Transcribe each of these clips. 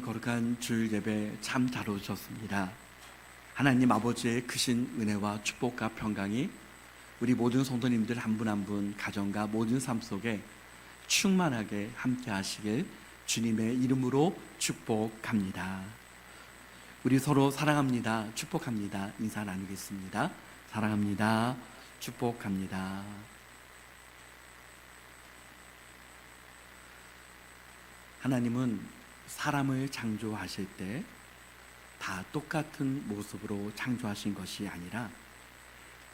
거룩한 주일 예배 참 잘 오셨습니다. 하나님 아버지의 크신 은혜와 축복과 평강이 우리 모든 성도님들 한 분 한 분 가정과 모든 삶 속에 충만하게 함께 하시길 주님의 이름으로 축복합니다. 우리 서로 사랑합니다. 축복합니다. 인사 나누겠습니다. 사랑합니다. 축복합니다. 하나님은 사람을 창조하실 때 다 똑같은 모습으로 창조하신 것이 아니라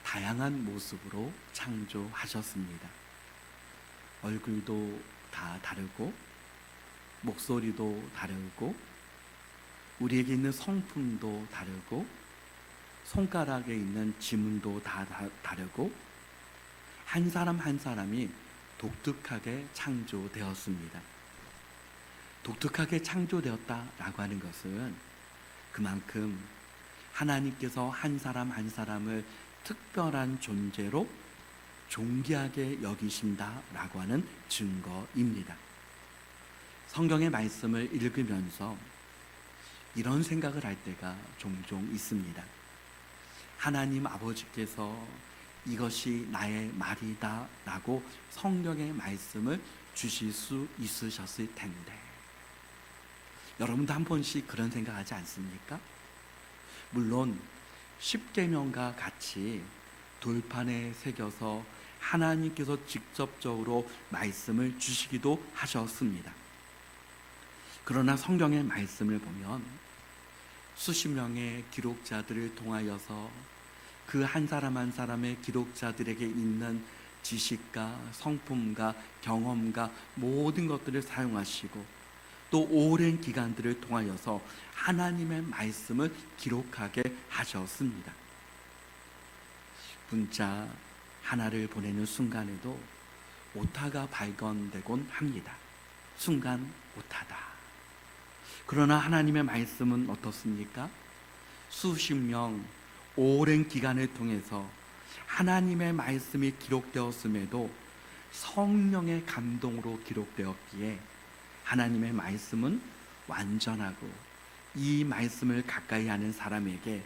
다양한 모습으로 창조하셨습니다. 얼굴도 다 다르고 목소리도 다르고 우리에게 있는 성품도 다르고 손가락에 있는 지문도 다 다르고 한 사람 한 사람이 독특하게 창조되었습니다. 독특하게 창조되었다라고 하는 것은 그만큼 하나님께서 한 사람 한 사람을 특별한 존재로 존귀하게 여기신다라고 하는 증거입니다. 성경의 말씀을 읽으면서 이런 생각을 할 때가 종종 있습니다. 하나님 아버지께서 이것이 나의 말이다 라고 성경의 말씀을 주실 수 있으셨을 텐데 여러분도 한 번씩 그런 생각하지 않습니까? 물론 십계명과 같이 돌판에 새겨서 하나님께서 직접적으로 말씀을 주시기도 하셨습니다. 그러나 성경의 말씀을 보면 수십 명의 기록자들을 통하여서 그 한 사람 한 사람의 기록자들에게 있는 지식과 성품과 경험과 모든 것들을 사용하시고 또 오랜 기간들을 통하여서 하나님의 말씀을 기록하게 하셨습니다. 문자 하나를 보내는 순간에도 오타가 발견되곤 합니다. 순간 오타다. 그러나 하나님의 말씀은 어떻습니까? 수십 명 오랜 기간을 통해서 하나님의 말씀이 기록되었음에도 성령의 감동으로 기록되었기에 하나님의 말씀은 완전하고 이 말씀을 가까이 하는 사람에게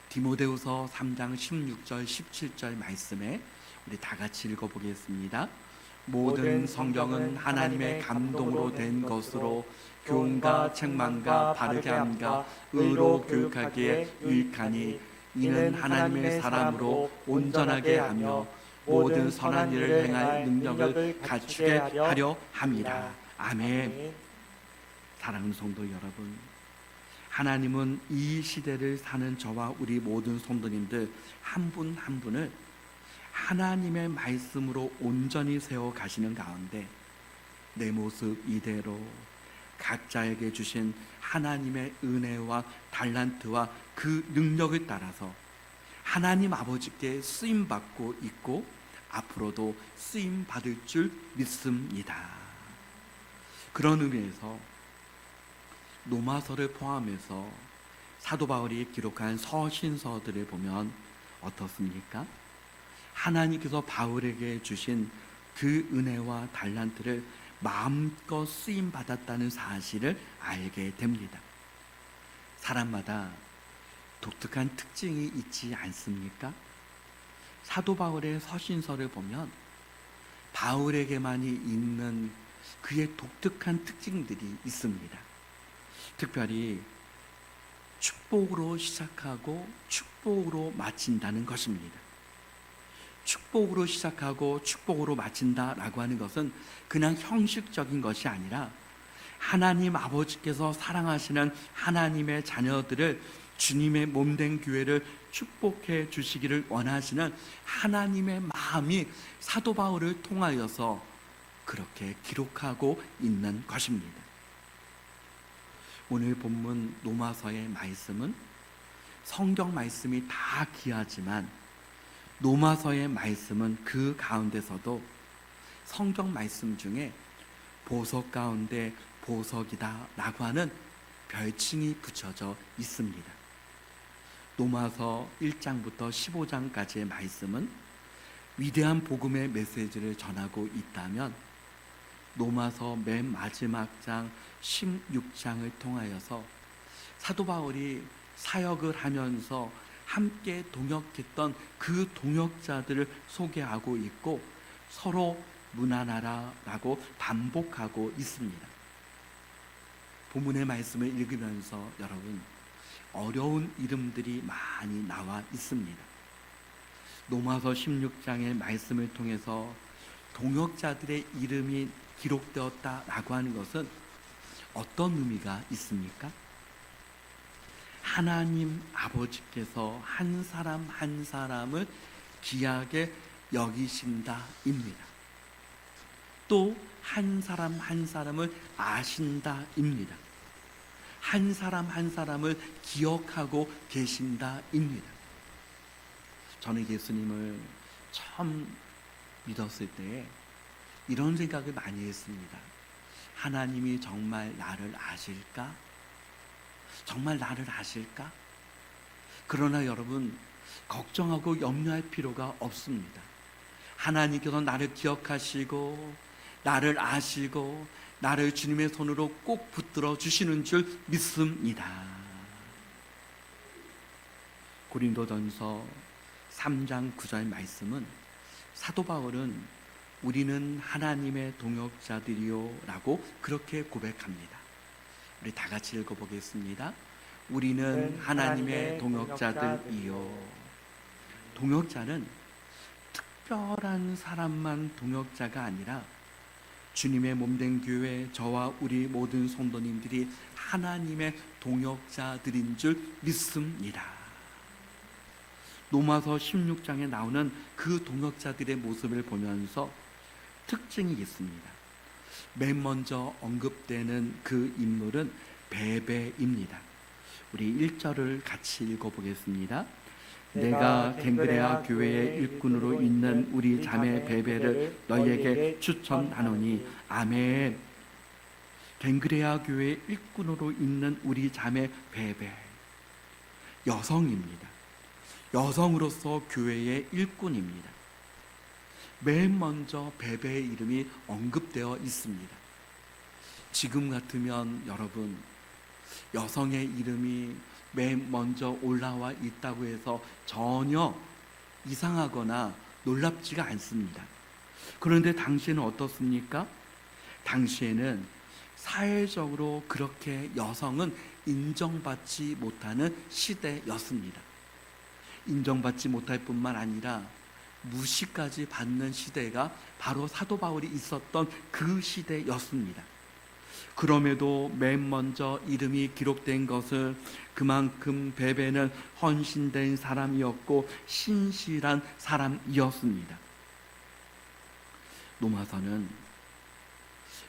디모데후서 3장 16절 17절 말씀에 우리 다 같이 읽어보겠습니다. 모든 성경은 하나님의 감동으로 된 것으로 교훈과 책망과 바르게 함과 의로 교육하기에 유익하니 이는 하나님의 사람으로 온전하게 하며 모든 선한 일을 행할 능력을 갖추게 하려 함이라. 아멘. 사랑하는 성도 여러분, 하나님은 이 시대를 사는 저와 우리 모든 성도님들 한 분 한 분을 하나님의 말씀으로 온전히 세워 가시는 가운데 내 모습 이대로 각자에게 주신 하나님의 은혜와 달란트와 그 능력을 따라서 하나님 아버지께 쓰임받고 있고 앞으로도 쓰임받을 줄 믿습니다. 그런 의미에서 로마서를 포함해서 사도 바울이 기록한 서신서들을 보면 어떻습니까? 하나님께서 바울에게 주신 그 은혜와 달란트를 마음껏 쓰임받았다는 사실을 알게 됩니다. 사람마다 독특한 특징이 있지 않습니까? 사도 바울의 서신서를 보면 바울에게만이 있는 그의 독특한 특징들이 있습니다. 특별히 축복으로 시작하고 축복으로 마친다는 것입니다. 축복으로 시작하고 축복으로 마친다라고 하는 것은 그냥 형식적인 것이 아니라 하나님 아버지께서 사랑하시는 하나님의 자녀들을 주님의 몸된 교회를 축복해 주시기를 원하시는 하나님의 마음이 사도 바울을 통하여서 그렇게 기록하고 있는 것입니다. 오늘 본문 로마서의 말씀은 성경 말씀이 다 귀하지만 로마서의 말씀은 그 가운데서도 성경 말씀 중에 보석 가운데 보석이다 라고 하는 별칭이 붙여져 있습니다. 로마서 1장부터 15장까지의 말씀은 위대한 복음의 메시지를 전하고 있다면 로마서 맨 마지막 장 16장을 통하여서 사도 바울이 사역을 하면서 함께 동역했던 그 동역자들을 소개하고 있고 서로 문안하라라고 반복하고 있습니다. 본문의 말씀을 읽으면서 여러분, 어려운 이름들이 많이 나와 있습니다. 로마서 16장의 말씀을 통해서 동역자들의 이름이 기록되었다라고 하는 것은 어떤 의미가 있습니까? 하나님 아버지께서 한 사람 한 사람을 귀하게 여기신다입니다. 또 한 사람 한 사람을 아신다입니다. 한 사람 한 사람을 기억하고 계신다입니다. 저는 예수님을 처음 믿었을 때에 이런 생각을 많이 했습니다. 하나님이 정말 나를 아실까? 정말 나를 아실까? 그러나 여러분, 걱정하고 염려할 필요가 없습니다. 하나님께서 나를 기억하시고 나를 아시고 나를 주님의 손으로 꼭 붙들어 주시는 줄 믿습니다. 고린도전서 3장 9절 말씀은 사도 바울은 우리는 하나님의 동역자들이요 라고 그렇게 고백합니다. 우리 다 같이 읽어보겠습니다. 우리는 하나님의 동역자들이요. 동역자는 특별한 사람만 동역자가 아니라 주님의 몸된 교회, 저와 우리 모든 성도님들이 하나님의 동역자들인 줄 믿습니다. 로마서 16장에 나오는 그 동역자들의 모습을 보면서 특징이 있습니다. 맨 먼저 언급되는 그 인물은 베베입니다. 우리 1절을 같이 읽어보겠습니다. 내가 갱그레아 교회의 일꾼으로 있는 우리 자매 베베를 너희에게 추천하노니. 아멘. 갱그레아 교회의 일꾼으로 있는 우리 자매 베베, 여성입니다. 여성으로서 교회의 일꾼입니다. 맨 먼저 베베의 이름이 언급되어 있습니다. 지금 같으면 여러분, 여성의 이름이 맨 먼저 올라와 있다고 해서 전혀 이상하거나 놀랍지가 않습니다. 그런데 당시에는 어떻습니까? 당시에는 사회적으로 그렇게 여성은 인정받지 못하는 시대였습니다. 인정받지 못할 뿐만 아니라 무시까지 받는 시대가 바로 사도 바울이 있었던 그 시대였습니다. 그럼에도 맨 먼저 이름이 기록된 것은 그만큼 베베는 헌신된 사람이었고 신실한 사람이었습니다. 로마서는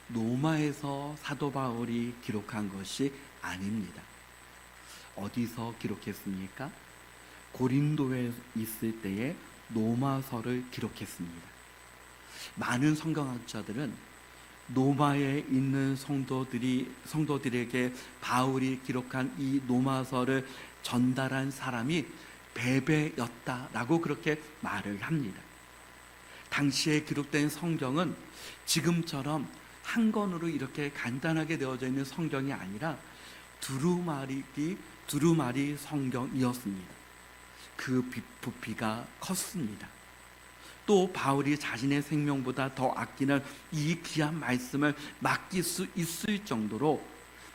로마에서 사도 바울이 기록한 것이 아닙니다. 어디서 기록했습니까? 고린도에 있을 때에 로마서를 기록했습니다. 많은 성경학자들은 로마에 있는 성도들에게 바울이 기록한 이 로마서를 전달한 사람이 베베였다라고 그렇게 말을 합니다. 당시에 기록된 성경은 지금처럼 한 권으로 이렇게 간단하게 되어져 있는 성경이 아니라 두루마리 성경이었습니다. 그 부피가 컸습니다. 또 바울이 자신의 생명보다 더 아끼는 이 귀한 말씀을 맡길 수 있을 정도로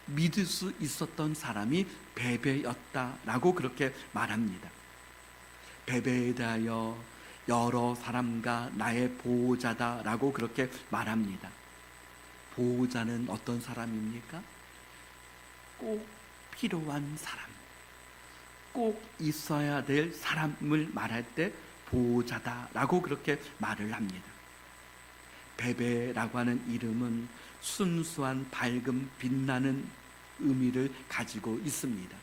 믿을 수 있었던 사람이 베베였다라고 그렇게 말합니다. 베베에 대하여 여러 사람과 나의 보호자다라고 그렇게 말합니다. 보호자는 어떤 사람입니까? 꼭 필요한 사람, 꼭 있어야 될 사람을 말할 때 보호자다라고 그렇게 말을 합니다. 베베라고 하는 이름은 순수한, 밝음, 빛나는 의미를 가지고 있습니다.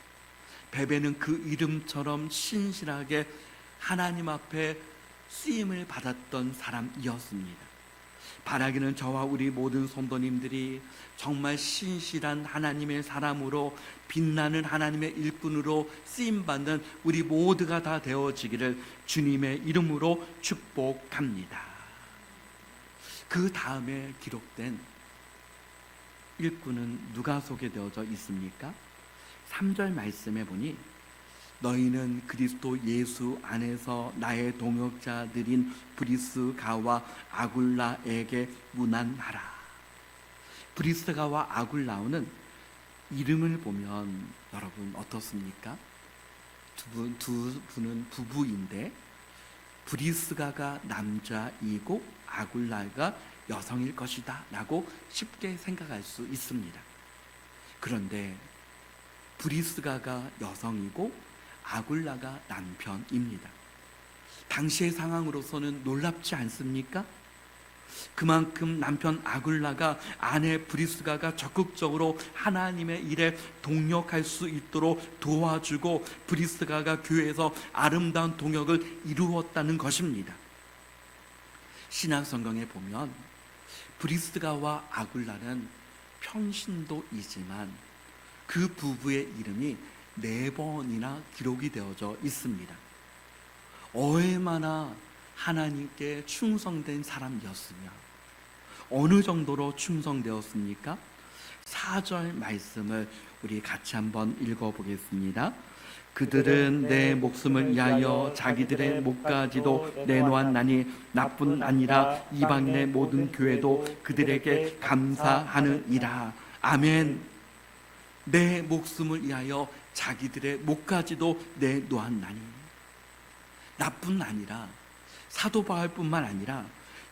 베베는 그 이름처럼 신실하게 하나님 앞에 쓰임을 받았던 사람이었습니다. 바라기는 저와 우리 모든 성도님들이 정말 신실한 하나님의 사람으로 빛나는 하나님의 일꾼으로 쓰임받는 우리 모두가 다 되어지기를 주님의 이름으로 축복합니다. 그 다음에 기록된 일꾼은 누가 소개되어져 있습니까? 3절 말씀에 보니 너희는 그리스도 예수 안에서 나의 동역자들인 브리스가와 아굴라에게 문안하라. 브리스가와 아굴라오는 이름을 보면 여러분 어떻습니까? 두 분은 부부인데 브리스가가 남자이고 아굴라가 여성일 것이다 라고 쉽게 생각할 수 있습니다. 그런데 브리스가가 여성이고 아굴라가 남편입니다. 당시의 상황으로서는 놀랍지 않습니까? 그만큼 남편 아굴라가 아내 브리스가가 적극적으로 하나님의 일에 동력할 수 있도록 도와주고 브리스가가 교회에서 아름다운 동역을 이루었다는 것입니다. 신약 성경에 보면 브리스가와 아굴라는 평신도이지만 그 부부의 이름이 4번이나 기록이 되어져 있습니다. 얼마나 하나님께 충성된 사람이었으며 어느 정도로 충성되었습니까? 4절 말씀을 우리 같이 한번 읽어보겠습니다. 그들은 내 목숨을 위하여 자기들의 목까지도 내놓았나니 나뿐 아니라 이방인의 모든 교회도 그들에게 감사하느니라. 아멘. 내 목숨을 위하여 자기들의 목까지도 내놓았나니, 나뿐 아니라 사도 바울뿐만 아니라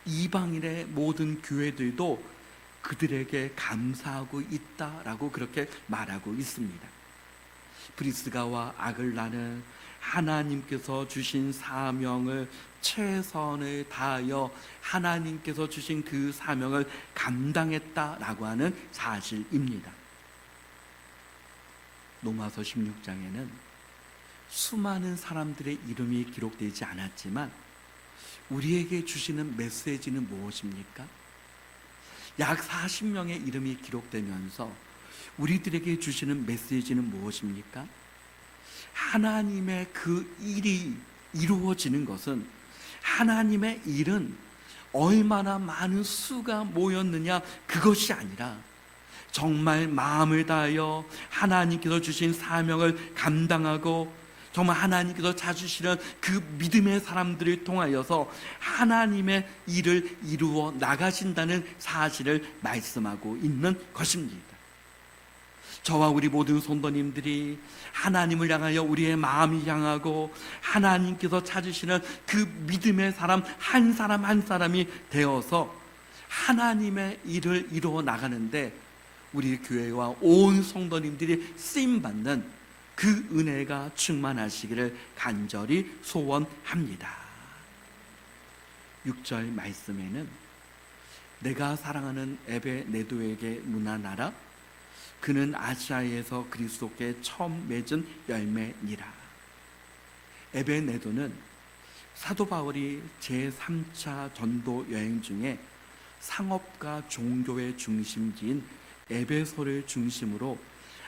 이방인의 모든 교회들도 그들에게 감사하고 있다라고 그렇게 말하고 있습니다. 브리스가와 아글라는 하나님께서 주신 사명을 최선을 다하여 하나님께서 주신 그 사명을 감당했다라고 하는 사실입니다. 로마서 16장에는 수많은 사람들의 이름이 기록되지 않았지만 우리에게 주시는 메시지는 무엇입니까? 약 40명의 이름이 기록되면서 우리들에게 주시는 메시지는 무엇입니까? 하나님의 그 일이 이루어지는 것은, 하나님의 일은 얼마나 많은 수가 모였느냐 그것이 아니라 정말 마음을 다하여 하나님께서 주신 사명을 감당하고 정말 하나님께서 찾으시는 그 믿음의 사람들을 통하여서 하나님의 일을 이루어 나가신다는 사실을 말씀하고 있는 것입니다. 저와 우리 모든 성도님들이 하나님을 향하여 우리의 마음이 향하고 하나님께서 찾으시는 그 믿음의 사람 한 사람 한 사람이 되어서 하나님의 일을 이루어 나가는데 우리 교회와 온 성도님들이 쓰임받는 그 은혜가 충만하시기를 간절히 소원합니다. 6절 말씀에는 내가 사랑하는 에베네도에게 문안하라. 그는 아시아에서 그리스도께 처음 맺은 열매니라. 에베네도는 사도 바울이 제3차 전도 여행 중에 상업과 종교의 중심지인 에베소를 중심으로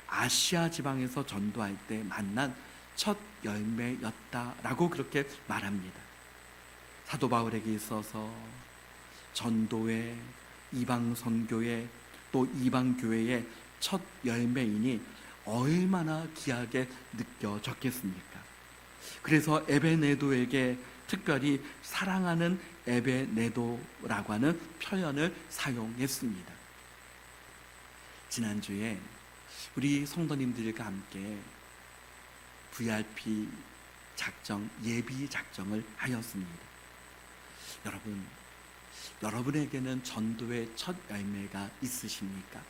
아시아 지방에서 전도할 때 만난 첫 열매였다라고 그렇게 말합니다. 사도 바울에게 있어서 전도회, 이방 선교회, 또 이방 교회의 첫 열매이니 얼마나 귀하게 느껴졌겠습니까? 그래서 에베네도에게 특별히 사랑하는 에베네도라고 하는 표현을 사용했습니다. 지난주에 우리 성도님들과 함께 VIP 작정, 예비 작정을 하였습니다. 여러분, 여러분에게는 전도의 첫 열매가 있으십니까?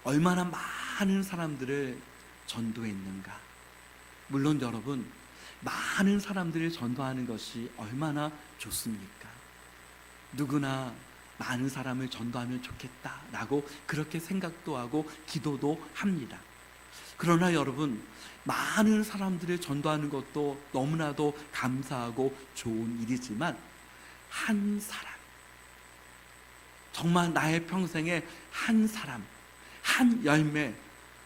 얼마나 많은 사람들을 전도했는가? 물론 여러분, 많은 사람들을 전도하는 것이 얼마나 좋습니까? 누구나 많은 사람을 전도하면 좋겠다라고 그렇게 생각도 하고 기도도 합니다. 그러나 여러분, 많은 사람들을 전도하는 것도 너무나도 감사하고 좋은 일이지만 한 사람, 정말 나의 평생에 한 사람, 한 열매,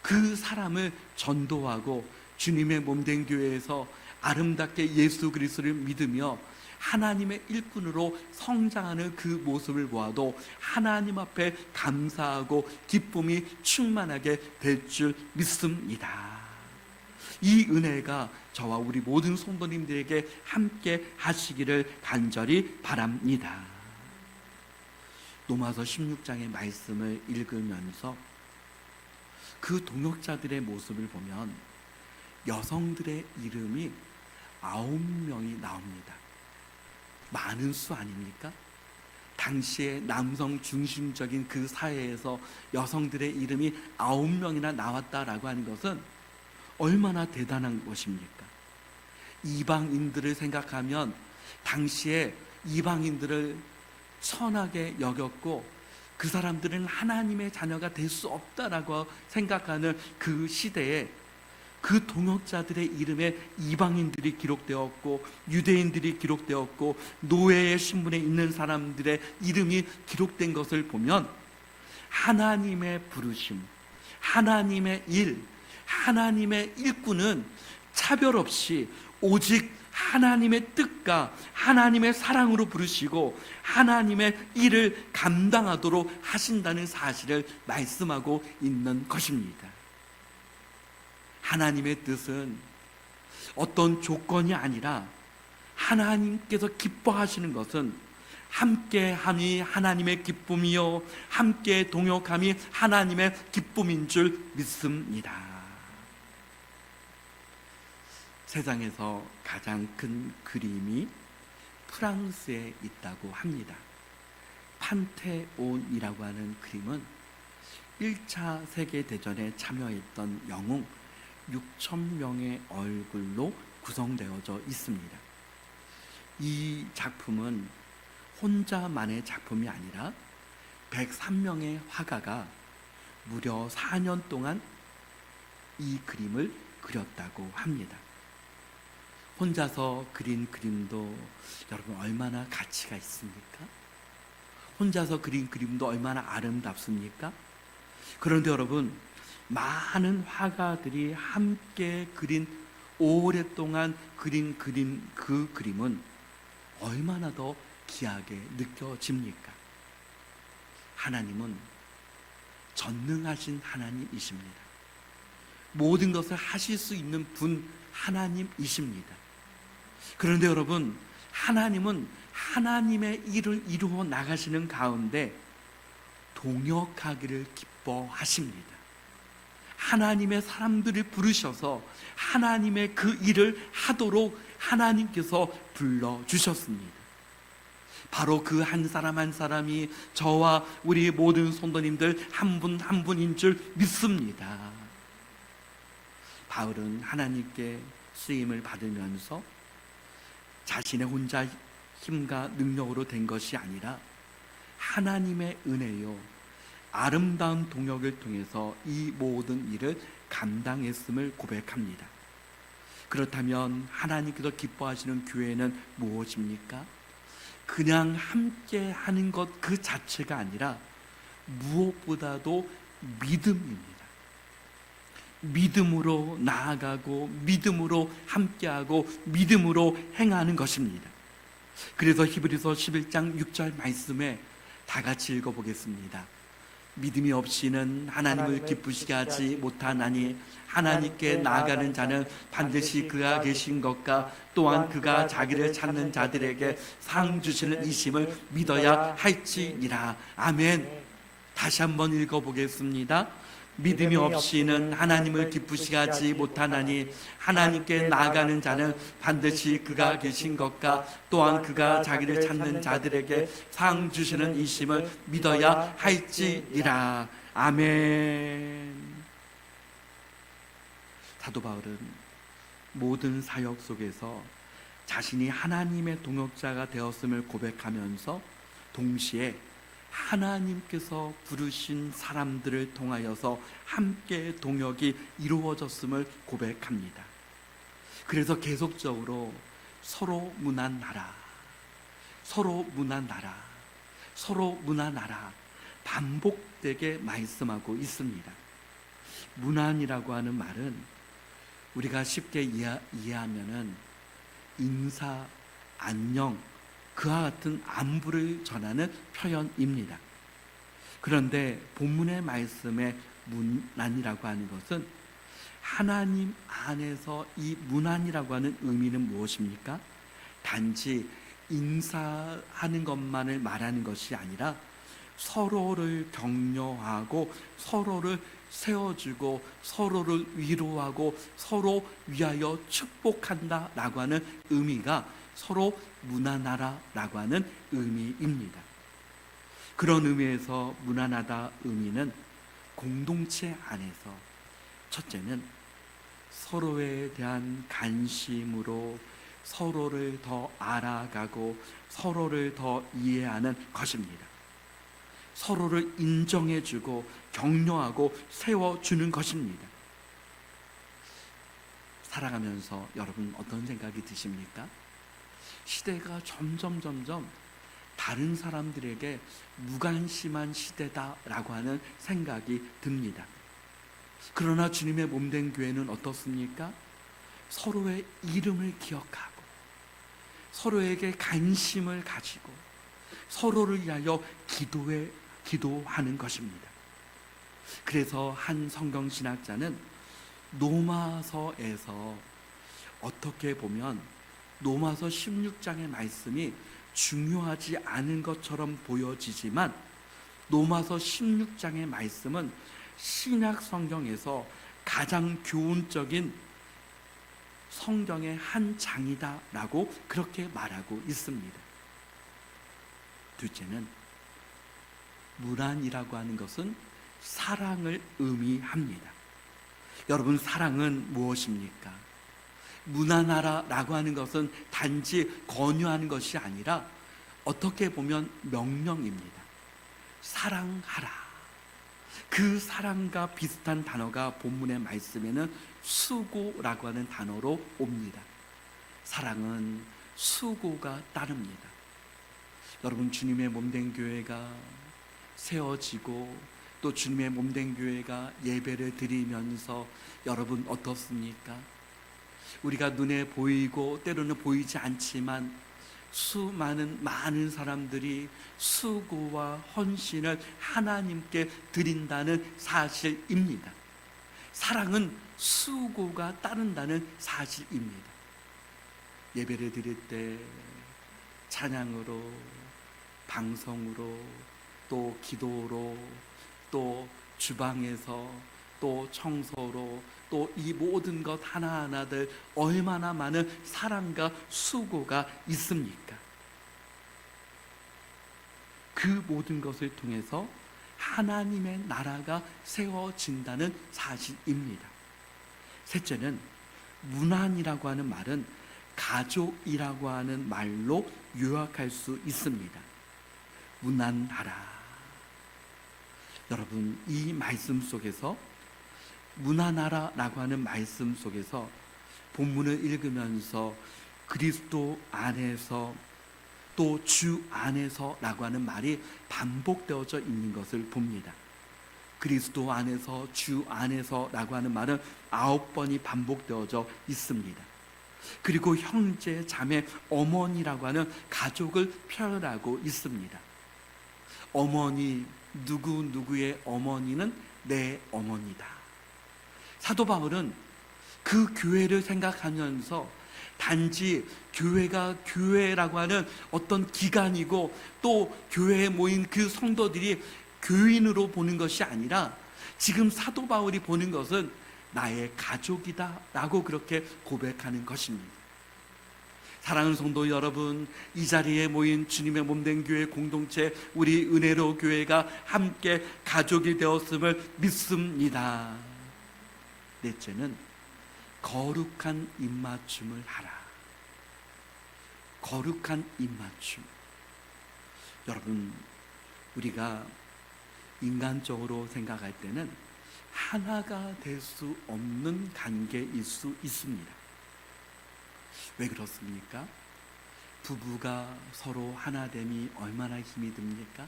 그 사람을 전도하고 주님의 몸된 교회에서 아름답게 예수 그리스도를 믿으며 하나님의 일꾼으로 성장하는 그 모습을 보아도 하나님 앞에 감사하고 기쁨이 충만하게 될 줄 믿습니다. 이 은혜가 저와 우리 모든 성도님들에게 함께 하시기를 간절히 바랍니다. 로마서 16장의 말씀을 읽으면서 그 동역자들의 모습을 보면 여성들의 이름이 9명이 나옵니다. 많은 수 아닙니까? 당시에 남성 중심적인 그 사회에서 여성들의 이름이 9명이나 나왔다라고 하는 것은 얼마나 대단한 것입니까? 이방인들을 생각하면 당시에 이방인들을 천하게 여겼고 그 사람들은 하나님의 자녀가 될 수 없다라고 생각하는 그 시대에 그 동역자들의 이름에 이방인들이 기록되었고 유대인들이 기록되었고 노예의 신분에 있는 사람들의 이름이 기록된 것을 보면 하나님의 부르심, 하나님의 일, 하나님의 일꾼은 차별 없이 오직 하나님의 뜻과 하나님의 사랑으로 부르시고 하나님의 일을 감당하도록 하신다는 사실을 말씀하고 있는 것입니다. 하나님의 뜻은 어떤 조건이 아니라 하나님께서 기뻐하시는 것은 함께함이 하나님의 기쁨이요 함께 동역함이 하나님의 기쁨인 줄 믿습니다. 세상에서 가장 큰 그림이 프랑스에 있다고 합니다. 판테온이라고 하는 그림은 1차 세계대전에 참여했던 영웅 6,000명의 얼굴로 구성되어져 있습니다. 이 작품은 혼자만의 작품이 아니라 103명의 화가가 무려 4년 동안 이 그림을 그렸다고 합니다. 혼자서 그린 그림도 여러분 얼마나 가치가 있습니까? 혼자서 그린 그림도 얼마나 아름답습니까? 그런데 여러분, 많은 화가들이 함께 그린 오랫동안 그린 그 그림은 얼마나 더 귀하게 느껴집니까? 하나님은 전능하신 하나님이십니다. 모든 것을 하실 수 있는 분 하나님이십니다. 그런데 여러분, 하나님은 하나님의 일을 이루어 나가시는 가운데 동역하기를 기뻐하십니다. 하나님의 사람들을 부르셔서 하나님의 그 일을 하도록 하나님께서 불러주셨습니다. 바로 그 한 사람 한 사람이 저와 우리 모든 성도님들 한 분 한 분인 줄 믿습니다. 바울은 하나님께 쓰임을 받으면서 자신의 혼자 힘과 능력으로 된 것이 아니라 하나님의 은혜요 아름다운 동역을 통해서 이 모든 일을 감당했음을 고백합니다. 그렇다면 하나님께서 기뻐하시는 교회는 무엇입니까? 그냥 함께 하는 것 그 자체가 아니라 무엇보다도 믿음입니다. 믿음으로 나아가고 믿음으로 함께하고 믿음으로 행하는 것입니다. 그래서 히브리서 11장 6절 말씀에 다 같이 읽어보겠습니다. 믿음이 없이는 하나님을 기쁘시게 하지 못하나니 하나님께 나아가는 자는 반드시 그가 계신 것과 또한 그가 자기를 찾는 자들에게 상 주시는 이심을 믿어야 할지니라. 아멘. 다시 한번 읽어보겠습니다. 믿음이 없이는 하나님을 기쁘시게 하지 못하나니 하나님께 나아가는 자는 반드시 그가 계신 것과 또한 그가 자기를 찾는 자들에게 상 주시는 이심을 믿어야 할지니라. 아멘. 사도 바울은 모든 사역 속에서 자신이 하나님의 동역자가 되었음을 고백하면서 동시에 하나님께서 부르신 사람들을 통하여서 함께 동역이 이루어졌음을 고백합니다. 그래서 계속적으로 서로 문안하라, 서로 문안하라, 서로 문안하라 반복되게 말씀하고 있습니다. 문안이라고 하는 말은 우리가 쉽게 이해하면은 인사, 안녕 그와 같은 안부를 전하는 표현입니다. 그런데 본문의 말씀의 문안이라고 하는 것은 하나님 안에서 이 문안이라고 하는 의미는 무엇입니까? 단지 인사하는 것만을 말하는 것이 아니라 서로를 격려하고 서로를 세워주고 서로를 위로하고 서로 위하여 축복한다라고 하는 의미가 서로 무난하라라고 하는 의미입니다. 그런 의미에서 무난하다 의미는 공동체 안에서 첫째는 서로에 대한 관심으로 서로를 더 알아가고 서로를 더 이해하는 것입니다. 서로를 인정해주고 격려하고 세워주는 것입니다. 살아가면서 여러분 어떤 생각이 드십니까? 시대가 점점 다른 사람들에게 무관심한 시대다라고 하는 생각이 듭니다. 그러나 주님의 몸된 교회는 어떻습니까? 서로의 이름을 기억하고 서로에게 관심을 가지고 서로를 위하여 기도하는 것입니다. 그래서 한 성경신학자는 로마서에서 어떻게 보면 로마서 16장의 말씀이 중요하지 않은 것처럼 보여지지만 로마서 16장의 말씀은 신약 성경에서 가장 교훈적인 성경의 한 장이다라고 그렇게 말하고 있습니다. 둘째는 무난이라고 하는 것은 사랑을 의미합니다. 여러분, 사랑은 무엇입니까? 무난하라라고 하는 것은 단지 권유하는 것이 아니라 어떻게 보면 명령입니다. 사랑하라. 그 사랑과 비슷한 단어가 본문의 말씀에는 수고라고 하는 단어로 옵니다. 사랑은 수고가 따릅니다. 여러분, 주님의 몸된 교회가 세워지고 또 주님의 몸된 교회가 예배를 드리면서 여러분 어떻습니까? 우리가 눈에 보이고 때로는 보이지 않지만 많은 사람들이 수고와 헌신을 하나님께 드린다는 사실입니다. 사랑은 수고가 따른다는 사실입니다. 예배를 드릴 때 찬양으로, 방송으로, 또 기도로, 또 주방에서, 또 청소로, 또 이 모든 것 하나하나들 얼마나 많은 사랑과 수고가 있습니까? 그 모든 것을 통해서 하나님의 나라가 세워진다는 사실입니다. 셋째는 문안이라고 하는 말은 가족이라고 하는 말로 요약할 수 있습니다. 문안하라. 여러분, 이 말씀 속에서 문안하라라고 하는 말씀 속에서 본문을 읽으면서 그리스도 안에서 또 주 안에서라고 하는 말이 반복되어져 있는 것을 봅니다. 그리스도 안에서, 주 안에서라고 하는 말은 9번이 반복되어져 있습니다. 그리고 형제, 자매, 어머니라고 하는 가족을 표현하고 있습니다. 어머니, 누구의 어머니는 내 어머니다. 사도 바울은 그 교회를 생각하면서 단지 교회가 교회라고 하는 어떤 기관이고 또 교회에 모인 그 성도들이 교인으로 보는 것이 아니라 지금 사도 바울이 보는 것은 나의 가족이다 라고 그렇게 고백하는 것입니다. 사랑하는 성도 여러분, 이 자리에 모인 주님의 몸된 교회 공동체, 우리 은혜로 교회가 함께 가족이 되었음을 믿습니다. 넷째는 거룩한 입맞춤을 하라. 거룩한 입맞춤. 여러분, 우리가 인간적으로 생각할 때는 하나가 될 수 없는 관계일 수 있습니다. 왜 그렇습니까? 부부가 서로 하나됨이 얼마나 힘이 듭니까?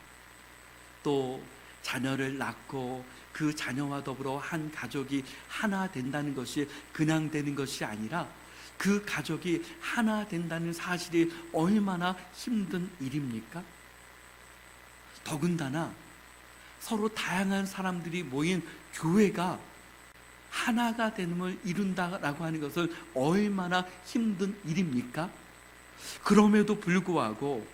또 자녀를 낳고 그 자녀와 더불어 한 가족이 하나 된다는 것이 그냥 되는 것이 아니라 그 가족이 하나 된다는 사실이 얼마나 힘든 일입니까? 더군다나 서로 다양한 사람들이 모인 교회가 하나가 됨을 이룬다라고 하는 것은 얼마나 힘든 일입니까? 그럼에도 불구하고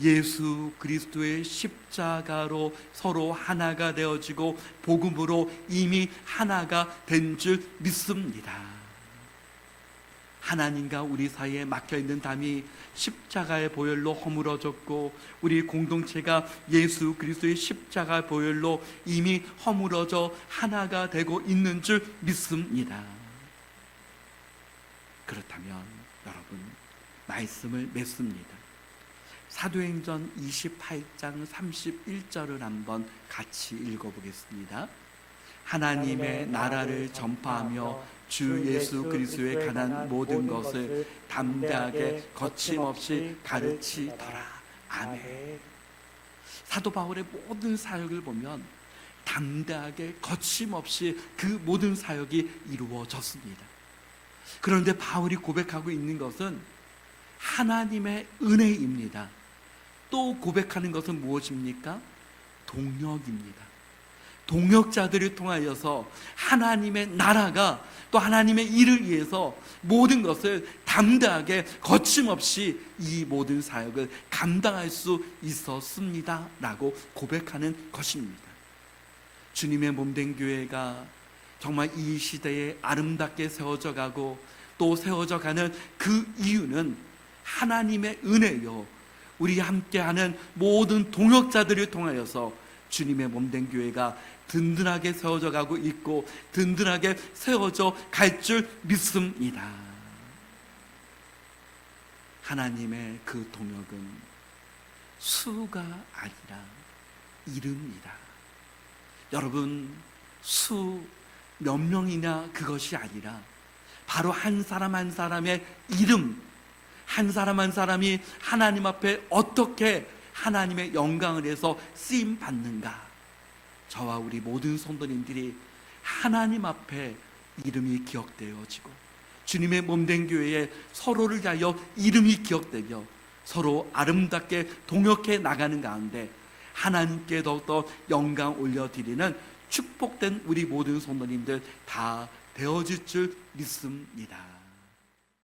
예수 그리스도의 십자가로 서로 하나가 되어지고 복음으로 이미 하나가 된 줄 믿습니다. 하나님과 우리 사이에 막혀있는 담이 십자가의 보혈로 허물어졌고 우리 공동체가 예수 그리스도의 십자가 보혈로 이미 허물어져 하나가 되고 있는 줄 믿습니다. 그렇다면 여러분, 말씀을 맺습니다. 사도행전 28장 31절을 한번 같이 읽어보겠습니다. 하나님의 나라를 전파하며 주 예수 그리스도에 관한 모든 것을 담대하게 거침없이 가르치더라. 아멘. 사도 바울의 모든 사역을 보면 담대하게 거침없이 그 모든 사역이 이루어졌습니다. 그런데 바울이 고백하고 있는 것은 하나님의 은혜입니다. 또 고백하는 것은 무엇입니까? 동역입니다. 동역자들을 통하여서 하나님의 나라가 또 하나님의 일을 위해서 모든 것을 담대하게 거침없이 이 모든 사역을 감당할 수 있었습니다 라고 고백하는 것입니다. 주님의 몸된 교회가 정말 이 시대에 아름답게 세워져 가고 또 세워져 가는 그 이유는 하나님의 은혜요, 우리 함께하는 모든 동역자들을 통하여서 주님의 몸된 교회가 든든하게 세워져 가고 있고 든든하게 세워져 갈 줄 믿습니다. 하나님의 그 동역은 수가 아니라 이름이다. 여러분, 수 몇 명이냐 그것이 아니라 바로 한 사람 한 사람의 이름, 한 사람 한 사람이 하나님 앞에 어떻게 하나님의 영광을 해서 쓰임 받는가. 저와 우리 모든 성도님들이 하나님 앞에 이름이 기억되어지고 주님의 몸된 교회에 서로를 위하여 이름이 기억되며 서로 아름답게 동역해 나가는 가운데 하나님께 더욱더 영광 올려드리는 축복된 우리 모든 성도님들 다 되어질 줄 믿습니다.